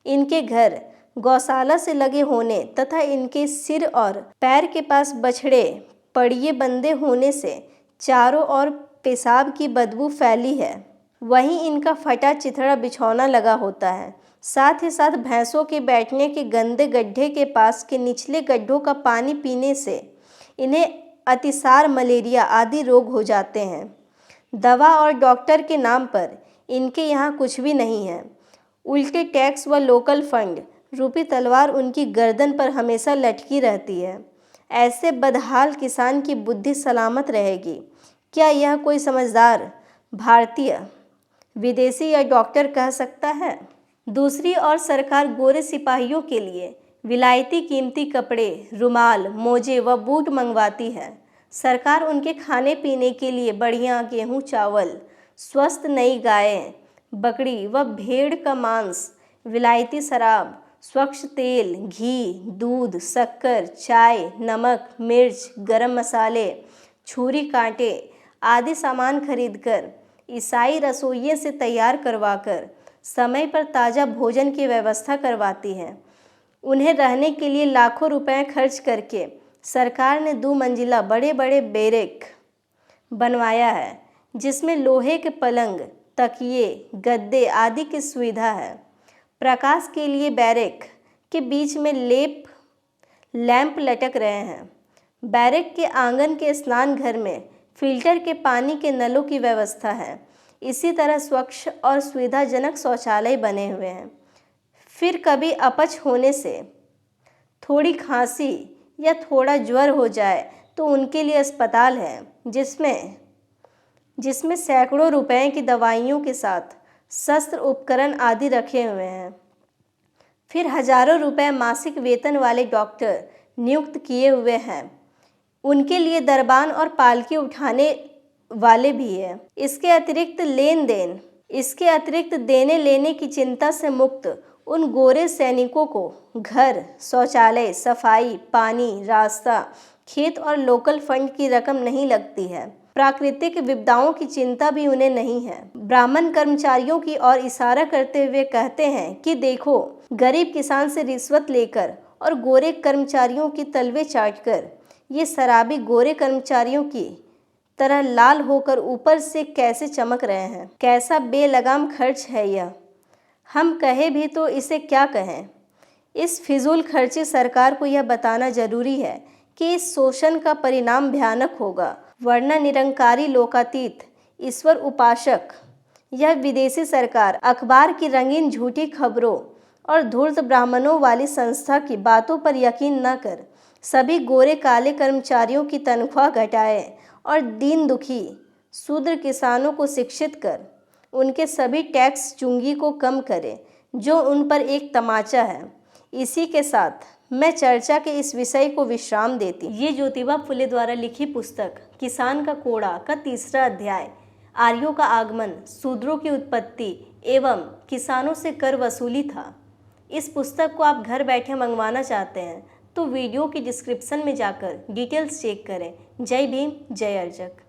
इनके घर गौशाला से लगे होने तथा इनके सिर और पैर के पास बछड़े पड़िए बंधे होने से चारों ओर पेशाब की बदबू फैली है। वहीं इनका फटा चिथड़ा बिछौना लगा होता है। साथ ही साथ भैंसों के बैठने के गंदे गड्ढे के पास के निचले गड्ढों का पानी पीने से इन्हें अतिसार, मलेरिया आदि रोग हो जाते हैं। दवा और डॉक्टर के नाम पर इनके यहाँ कुछ भी नहीं है। उल्टे टैक्स व लोकल फंड रूपी तलवार उनकी गर्दन पर हमेशा लटकी रहती है। ऐसे बदहाल किसान की बुद्धि सलामत रहेगी? क्या यह कोई समझदार भारतीय, विदेशी या डॉक्टर कह सकता है? दूसरी ओर सरकार गोरे सिपाहियों के लिए विलायती कीमती कपड़े, रुमाल, मोजे व बूट मंगवाती है। सरकार उनके खाने पीने के लिए बढ़िया गेहूं, चावल, स्वस्थ नई गायें, बकरी व भेड़ का मांस, विलायती शराब, स्वच्छ तेल, घी, दूध, शक्कर, चाय, नमक, मिर्च, गरम मसाले, छुरी कांटे आदि सामान खरीदकर ईसाई रसोइये से तैयार करवाकर समय पर ताज़ा भोजन की व्यवस्था करवाती है। उन्हें रहने के लिए लाखों रुपए खर्च करके सरकार ने 2 मंजिला बड़े बड़े बैरक बनवाया है, जिसमें लोहे के पलंग, तकिए, गद्दे आदि की सुविधा है। प्रकाश के लिए बैरक के बीच में लैंप लटक रहे हैं। बैरक के आंगन के स्नान घर में फिल्टर के पानी के नलों की व्यवस्था है। इसी तरह स्वच्छ और सुविधाजनक शौचालय बने हुए हैं। फिर कभी अपच होने से, थोड़ी खांसी या थोड़ा ज्वर हो जाए तो उनके लिए अस्पताल है, जिसमें सैकड़ों रुपए की दवाइयों के साथ शस्त्र उपकरण आदि रखे हुए हैं। फिर हजारों रुपए मासिक वेतन वाले डॉक्टर नियुक्त किए हुए हैं। उनके लिए दरबान और पालकी उठाने वाले भी हैं। इसके अतिरिक्त देने लेने की चिंता से मुक्त उन गोरे सैनिकों को घर, शौचालय, सफाई, पानी, रास्ता, खेत और लोकल फंड की रकम नहीं लगती है। प्राकृतिक विपदाओं की चिंता भी उन्हें नहीं है। ब्राह्मण कर्मचारियों की ओर इशारा करते हुए कहते हैं कि देखो, गरीब किसान से रिश्वत लेकर और गोरे कर्मचारियों की तलवे चाटकर ये शराबी गोरे कर्मचारियों की तरह लाल होकर ऊपर से कैसे चमक रहे हैं। कैसा बेलगाम खर्च है यह। हम कहे भी तो इसे क्या कहें। इस फिजूल खर्ची सरकार को यह बताना जरूरी है कि इस शोषण का परिणाम भयानक होगा, वरना निरंकारी लोकातीत ईश्वर उपासक यह विदेशी सरकार अखबार की रंगीन झूठी खबरों और धूर्त ब्राह्मणों वाली संस्था की बातों पर यकीन न कर सभी गोरे काले कर्मचारियों की तनख्वाह घटाए और दीन दुखी शूद्र किसानों को शिक्षित कर उनके सभी टैक्स चुंगी को कम करे, जो उन पर एक तमाचा है। इसी के साथ मैं चर्चा के इस विषय को विश्राम देती। ये ज्योतिबा फुले द्वारा लिखी पुस्तक किसान का कोड़ा का 3रा अध्याय, आर्यों का आगमन, शूद्रों की उत्पत्ति एवं किसानों से कर वसूली था। इस पुस्तक को आप घर बैठे मंगवाना चाहते हैं तो वीडियो की डिस्क्रिप्शन में जाकर डिटेल्स चेक करें। जय भीम, जय अर्जक।